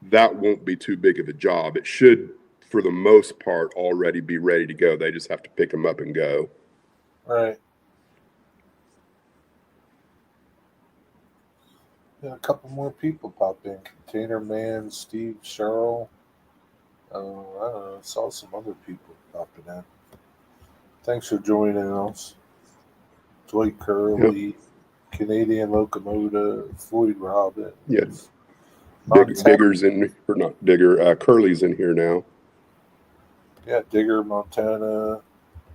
S2: that won't be too big of a job. It should, for the most part, already be ready to go. They just have to pick them up and go.
S1: Right. Yeah, a couple more people pop in. Container Man, Steve, Cheryl. I don't know. I saw some other people popping in. Thanks for joining us. Dwight Curley,
S2: Yep.
S1: Canadian Locomotive, Floyd Robin.
S2: Yeah,
S1: Montana.
S2: Digger's in, or not Digger, Curly's in here now.
S1: Yeah, Digger, Montana,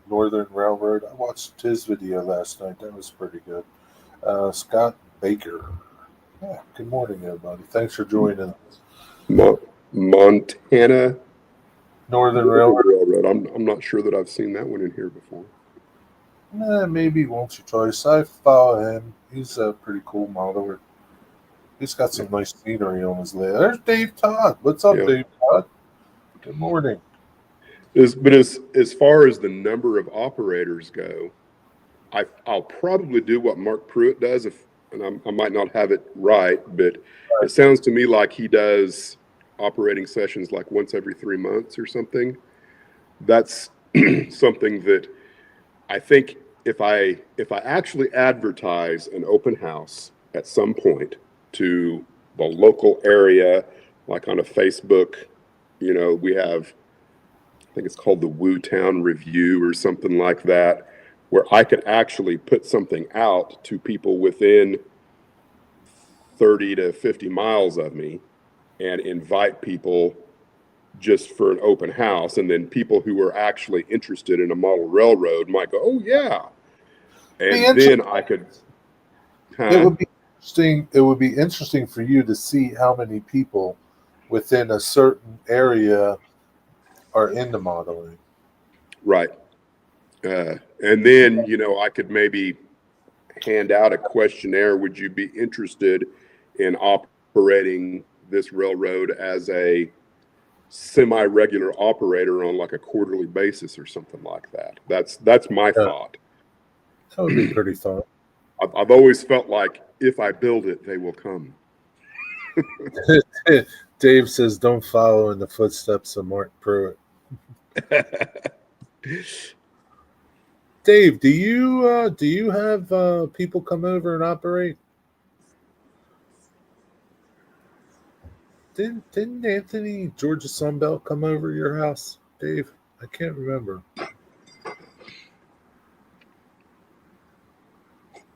S1: Northern Railroad. I watched his video last night. That was pretty good. Scott Baker. Yeah, good morning, everybody. Thanks for joining us.
S2: Montana
S1: Northern Railroad.
S2: I'm not sure that I've seen that one in here before.
S1: Maybe once or twice. I follow him. He's a pretty cool modeler. He's got some nice scenery on his layout. There's Dave Todd. What's up, Dave Todd? Good morning.
S2: But as far as the number of operators go, I'll probably do what Mark Pruitt does, and I might not have it right, but it sounds to me like he does operating sessions like once every 3 months or something. That's something that I think if I actually advertise an open house at some point to the local area, like on a Facebook, you know, we have, I think it's called the Woo Town Review or something like that, where I could actually put something out to people within 30 to 50 miles of me and invite people just for an open house. And then people who are actually interested in a model railroad might go, oh, yeah. And then I could.
S1: It would be interesting. It would be interesting for you to see how many people within a certain area are into modeling.
S2: Right. And then, you know, I could maybe hand out a questionnaire. Would you be interested in operating this railroad as a semi-regular operator on like a quarterly basis or something like that? That's my thought.
S1: That would be pretty fun.
S2: I've always felt like if I build it, they will come.
S1: Dave says, "Don't follow in the footsteps of Mark Pruitt." Dave, do you have people come over and operate? Didn't Anthony Georgia Sunbelt come over your house, Dave? I can't remember.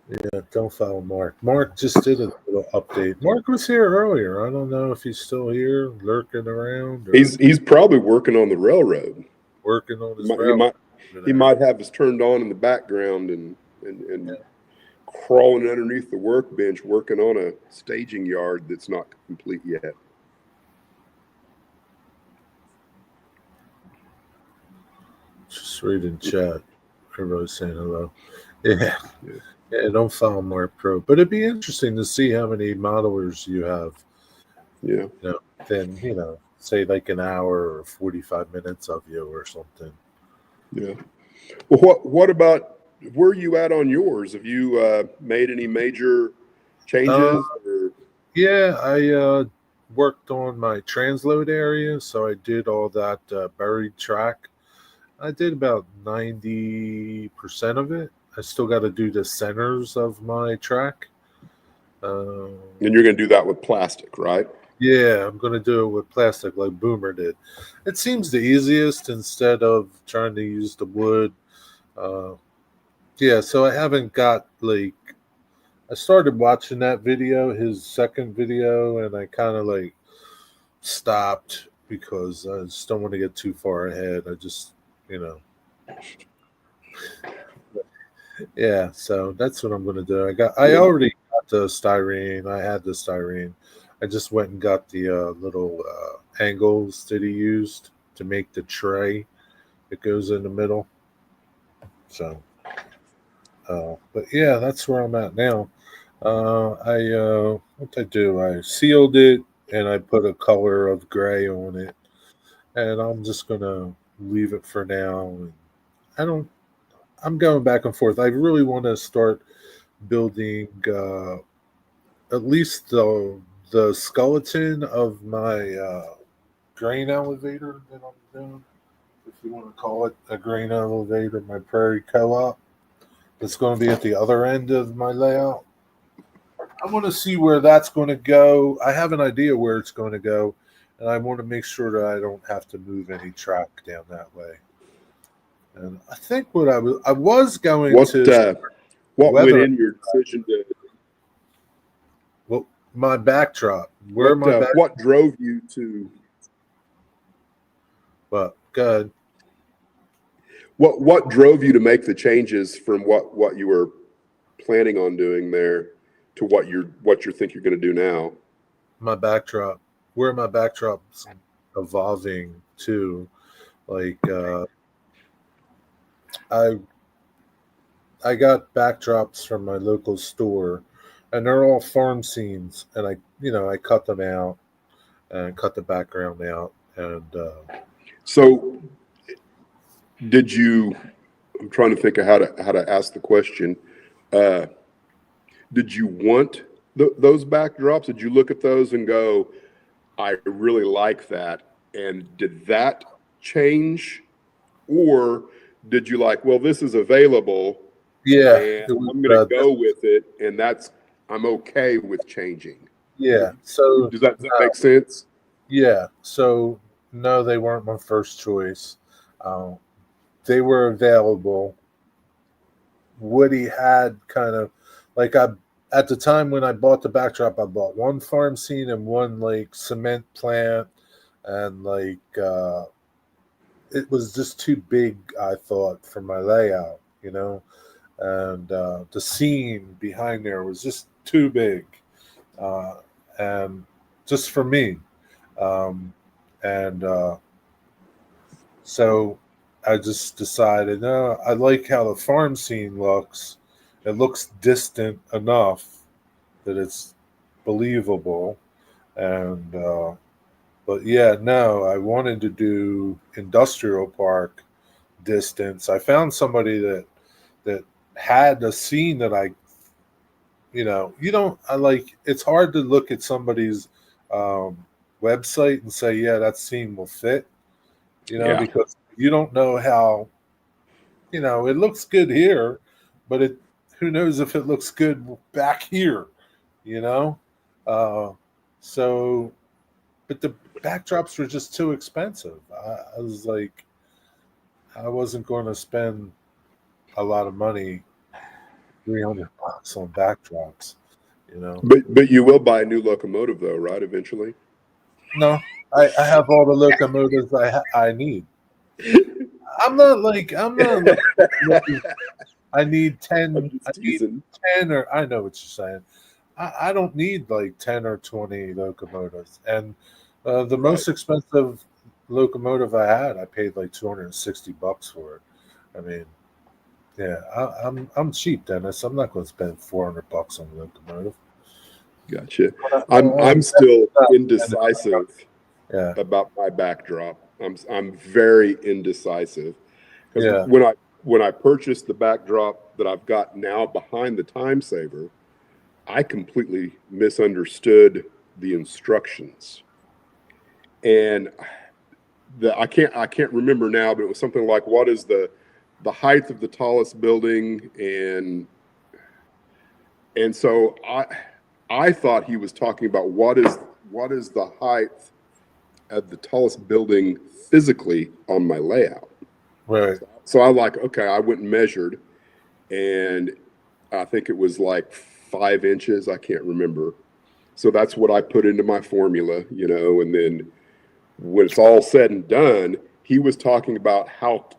S1: Yeah, don't follow Mark. Mark just did a little update. Mark was here earlier. I don't know if he's still here, lurking around, or
S2: He's probably working on the railroad.
S1: working on his
S2: He
S1: railroad.
S2: might have us turned on in the background and crawling underneath the workbench, working on a staging yard that's not complete yet.
S1: Just reading chat. Everybody's saying hello. Yeah. Yeah, don't follow Mark Pro. But it'd be interesting to see how many modelers you have.
S2: Yeah.
S1: Then, say like an hour or 45 minutes of you or something.
S2: Yeah. Well, what about where are you at on yours? Have you made any major changes?
S1: Yeah, I worked on my transload area, so I did all that buried track. I did about 90% of it. I still got to do the centers of my track.
S2: And you're going to do that with plastic, right?
S1: Yeah, I'm going to do it with plastic like Boomer did. It seems the easiest instead of trying to use the wood. Yeah, so I haven't got I started watching that video, his second video, and I kind of stopped because I just don't want to get too far ahead. I just, yeah. So that's what I'm going to do. I already got the styrene. I had the styrene. I just went and got the little angles that he used to make the tray that goes in the middle. So, but yeah, that's where I'm at now. What did I do? I sealed it and I put a color of gray on it, and I'm just gonna leave it for now. And I don't. I'm going back and forth. I really want to start building at least the skeleton of my grain elevator that I'm doing, if you want to call it a grain elevator, my prairie co-op. It's going to be at the other end of my layout. I want to see where that's going to go. I have an idea where it's going to go, and I want to make sure that I don't have to move any track down that way. And I think what I was going to
S2: what went in your decision to
S1: my backdrop.
S2: What drove you to?
S1: But good.
S2: What drove you to make the changes from what you were planning on doing there to what you think you're going to do now?
S1: My backdrop. Where my backdrop's evolving to, I got backdrops from my local store, and they're all farm scenes, and I cut them out and cut the background out, and
S2: so did you? I'm trying to think of how to ask the question. Did you want those backdrops? Did you look at those and go, I really like that? And did that change, or did you well, this is available?
S1: Yeah,
S2: and I'm going to go with it, and I'm okay with changing.
S1: Yeah. So
S2: does that make sense?
S1: Yeah. So no, they weren't my first choice. They were available. Woody had kind of at the time when I bought the backdrop, I bought one farm scene and one cement plant, and it was just too big, I thought, for my layout, and the scene behind there was just too big, and just for me, and so I just decided, no, I like how the farm scene looks. It looks distant enough that it's believable, and but yeah, no, I wanted to do industrial park distance. I found somebody that had a scene that it's hard to look at somebody's website and say, yeah, that scene will fit, because You don't know how, it looks good here, but who knows if it looks good back here, you know? Uh, so, but the backdrops were just too expensive. I was like, I wasn't going to spend a lot of money, $300 on backdrops, you know?
S2: But you will buy a new locomotive though, right? Eventually.
S1: No, I have all the locomotives I need. I'm not looking. I need
S2: I'm
S1: 10. I
S2: just
S1: need
S2: teasing.
S1: 10, or I know what you're saying. I don't need like 10 or 20 locomotives. And the
S2: Right.
S1: most expensive locomotive I had, I paid like $260 for it. I mean, yeah, I'm cheap, Dennis. I'm not going to spend $400 on a locomotive.
S2: Gotcha.
S1: Uh,
S2: I'm still
S1: and,
S2: indecisive
S1: yeah,
S2: about my backdrop. I'm very indecisive because
S1: yeah.
S2: when I purchased the backdrop that I've got now behind the time saver, I completely misunderstood the instructions. And I can't remember now, but it was something like what is the height of the tallest building, and so I thought he was talking about what is the height of the tallest building physically on my layout.
S1: Right.
S2: So I like, okay, I went and measured, and I think it was like 5 inches. I can't remember. So that's what I put into my formula, and then when it's all said and done, he was talking about how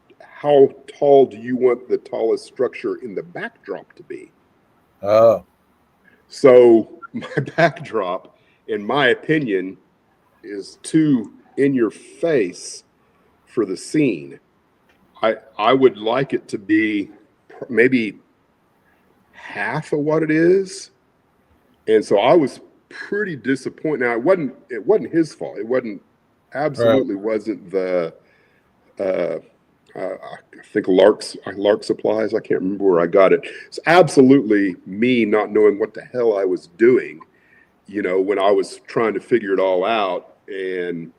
S2: tall do you want the tallest structure in the backdrop to be?
S1: Oh,
S2: So my backdrop, in my opinion, is too in your face for the scene. I would like it to be maybe half of what it is, and so I was pretty disappointed. Now it wasn't his fault. It wasn't
S1: right.
S2: absolutely wasn't the uh, I think Lark Supplies. I can't remember where I got it. It's absolutely me not knowing what the hell I was doing. When I was trying to figure it all out, and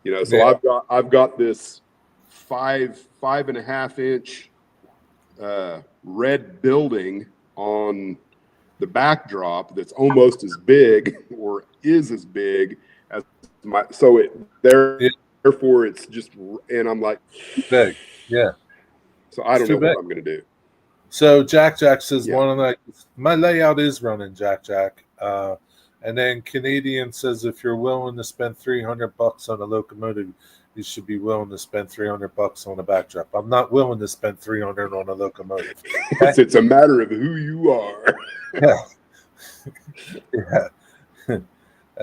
S2: so
S1: Yeah.
S2: I've got this 5.5 inch red building on the backdrop that's almost as big or is as big as my so it
S1: Yeah.
S2: therefore it's just, and I'm like,
S1: Too big. Yeah.
S2: so I
S1: It's
S2: don't
S1: too
S2: know what
S1: big.
S2: I'm gonna do.
S1: So Jack says
S2: Yeah.
S1: one of my layout is running Jack. And then Canadian says if you're willing to spend $300 on a locomotive, you should be willing to spend $300 on a backdrop. I'm not willing to spend 300 on a locomotive. Okay.
S2: It's a matter of who you are.
S1: Yeah. Yeah.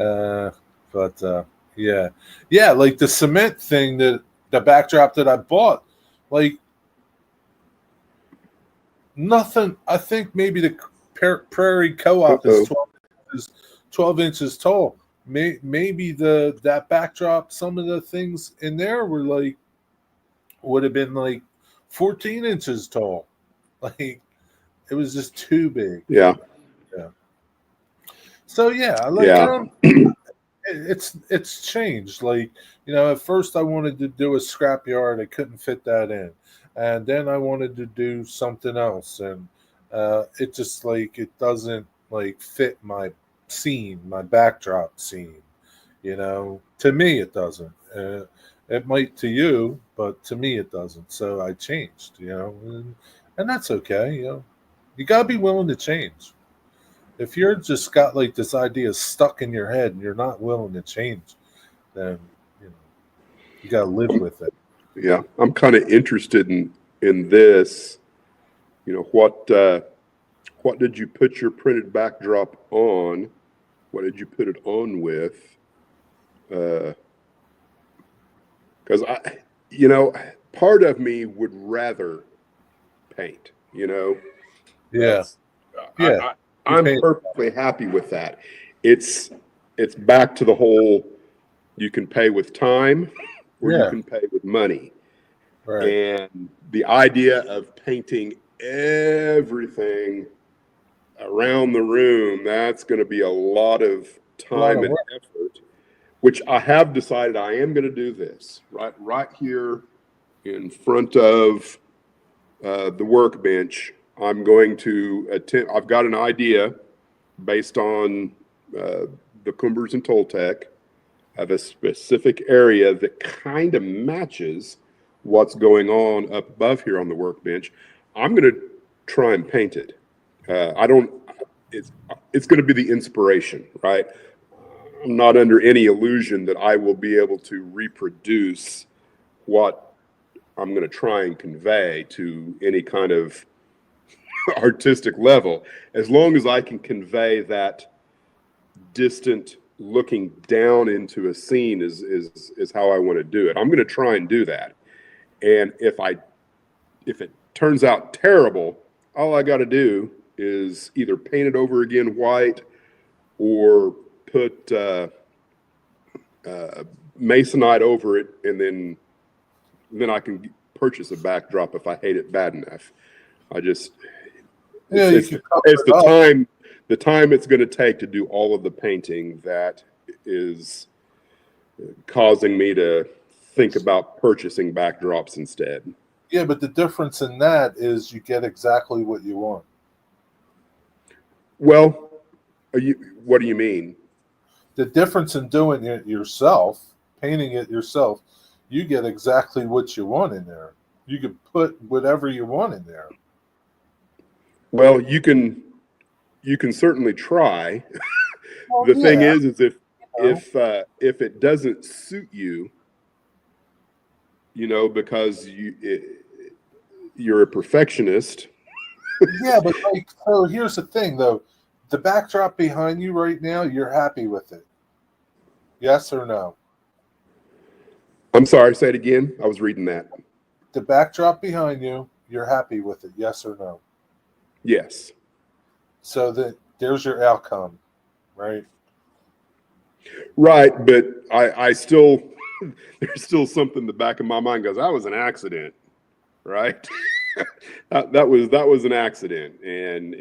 S1: uh, but yeah, yeah. Like the cement thing, that the backdrop that I bought, like nothing. I think maybe the Prairie Co-op is
S2: Uh-oh.
S1: 12 inches tall. Maybe that backdrop, some of the things in there were like would have been like 14 inches tall. Like it was just too big.
S2: Yeah.
S1: Yeah. So yeah, like
S2: Yeah.
S1: it's changed. Like at first I wanted to do a scrapyard. I couldn't fit that in, and then I wanted to do something else, and it just like it doesn't like fit my scene, my backdrop scene. To me it doesn't. It might to you, but to me it doesn't. So I changed. And that's okay. You gotta be willing to change. If you're just got like this idea stuck in your head and you're not willing to change, then you know you got to live with it.
S2: Yeah. I'm kind of interested in this. What did you put your printed backdrop on? What did you put it on with? Because you know, part of me would rather paint.
S1: Yeah,
S2: That's I,
S1: yeah.
S2: I
S1: You
S2: I'm
S1: paint.
S2: perfectly happy with that. It's it's back to the whole, you can pay with time or you
S1: Yeah,
S2: can pay with money.
S1: right.
S2: And the idea of painting everything around the room, that's going to be a lot of
S1: A lot
S2: time
S1: of
S2: and
S1: work.
S2: effort, which I have decided I am going to do this right here in front of the workbench. I'm going to attempt, I've got an idea based on the Coomber's and Toltec of a specific area that kind of matches what's going on up above here on the workbench. I'm going to try and paint it. It's going to be the inspiration, right? I'm not under any illusion that I will be able to reproduce what I'm going to try and convey to any kind of artistic level, as long as I can convey that distant looking down into a scene is how I want to do it. I'm going to try and do that. And if it turns out terrible, all I got to do is either paint it over again white or put masonite over it, and then I can purchase a backdrop if I hate it bad enough. It's the time it's going to take to do all of the painting that is causing me to think about purchasing backdrops instead.
S1: Yeah, but the difference in that is you get exactly what you want.
S2: Well, what do you mean?
S1: The difference in doing it yourself, painting it yourself, you get exactly what you want in there. You can put whatever you want in there.
S2: Well, you can certainly try.
S1: Well,
S2: the
S1: yeah,
S2: thing is if it doesn't suit you, because you're a perfectionist.
S1: Yeah, but so here's the thing though. The backdrop behind you right now, you're happy with it. Yes or no?
S2: I'm sorry, say it again. I was reading that.
S1: The backdrop behind you, you're happy with it. Yes or no?
S2: Yes.
S1: So there's your outcome, right?
S2: Right, but I still there's still something in the back of my mind goes, that was an accident, right? that was an accident, and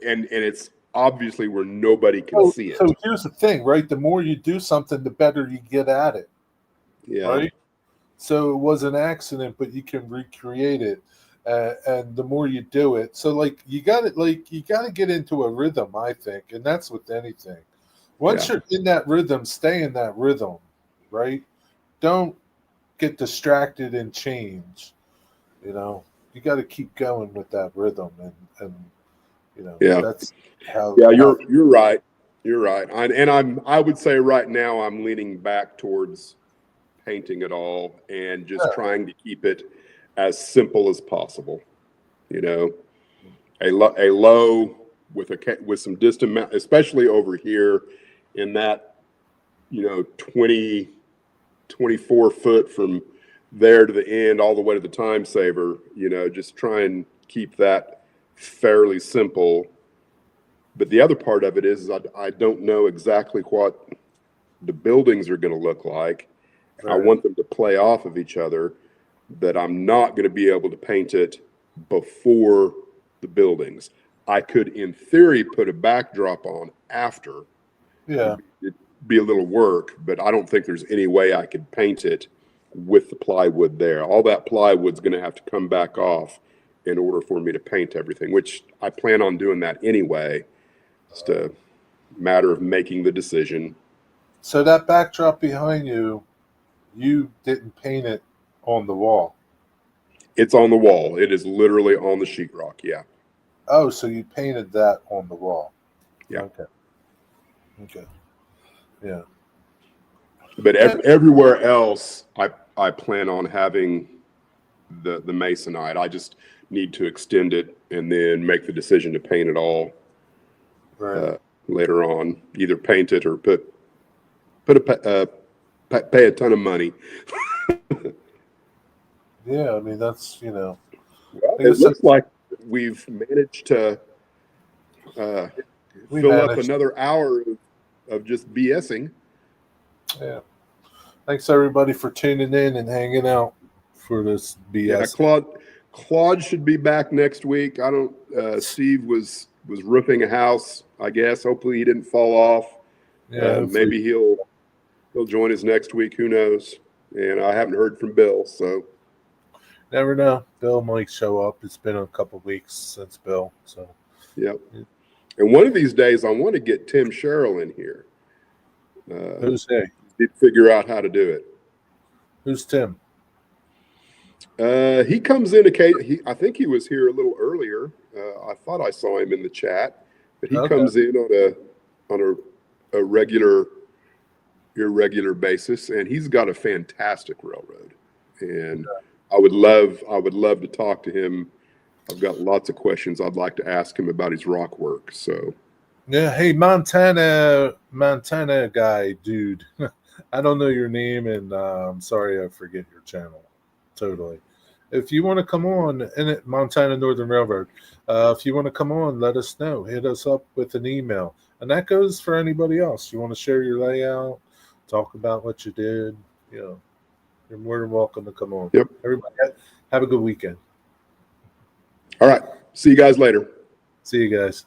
S2: and it's obviously where nobody can see it.
S1: So here's the thing, right? The more you do something, the better you get at it.
S2: Yeah.
S1: Right. So it was an accident, but you can recreate it, and the more you do it, so you got to get into a rhythm, I think, and that's with anything. Once you're in that rhythm, stay in that rhythm, right? Don't get distracted and change. You got to keep going with that rhythm, and that's how.
S2: Yeah, you're right. You're right. I would say right now I'm leaning back towards painting it all and just trying to keep it as simple as possible. A low with some distant, especially over here in that 24 foot from there to the end all the way to the time saver. Just try and keep that fairly simple. But the other part of it is I don't know exactly what the buildings are going to look like. Right. I want them to play off of each other, that I'm not going to be able to paint it before the buildings. I could, in theory, put a backdrop on after.
S1: Yeah.
S2: It'd be a little work, but I don't think there's any way I could paint it with the plywood there. All that plywood's going to have to come back off in order for me to paint everything, which I plan on doing that anyway. Just a matter of making the decision.
S1: So that backdrop behind you didn't paint it on the wall.
S2: It's on the wall. It is literally on the sheetrock. Yeah.
S1: Oh, so you painted that on the wall.
S2: Yeah.
S1: Okay. Yeah.
S2: But everywhere else, I plan on having the masonite. I just need to extend it and then make the decision to paint it all later on. Either paint it or pay a ton of money.
S1: Yeah, I mean that's
S2: Well, it looks like we've managed to fill up another hour of just BSing.
S1: Yeah. Thanks everybody for tuning in and hanging out for this BS.
S2: Yeah, Claude should be back next week. I don't. Steve was roofing a house, I guess. Hopefully he didn't fall off.
S1: Yeah.
S2: Maybe he'll join us next week. Who knows? and I haven't heard from Bill. So
S1: Never know. Bill might show up. It's been a couple weeks since Bill. So
S2: yep. And one of these days, I want to get Tim Sherrill in here.
S1: who's he?
S2: He'd figure out how to do it.
S1: Who's Tim?
S2: He comes in occasionally. I think he was here a little earlier. I thought I saw him in the chat, but he comes in on a regular, irregular basis, and he's got a fantastic railroad. And I would love to talk to him. I've got lots of questions I'd like to ask him about his rock work. So
S1: Yeah, hey, Montana guy, dude. I don't know your name, and I'm sorry I forget your channel. Totally. If you want to come on, in Montana Northern Railroad, if you want to come on, let us know. Hit us up with an email. And that goes for anybody else. You want to share your layout, talk about what you did, you're more than welcome to come on.
S2: Yep.
S1: Everybody, have a good weekend.
S2: All right. See you guys later.
S1: See you guys.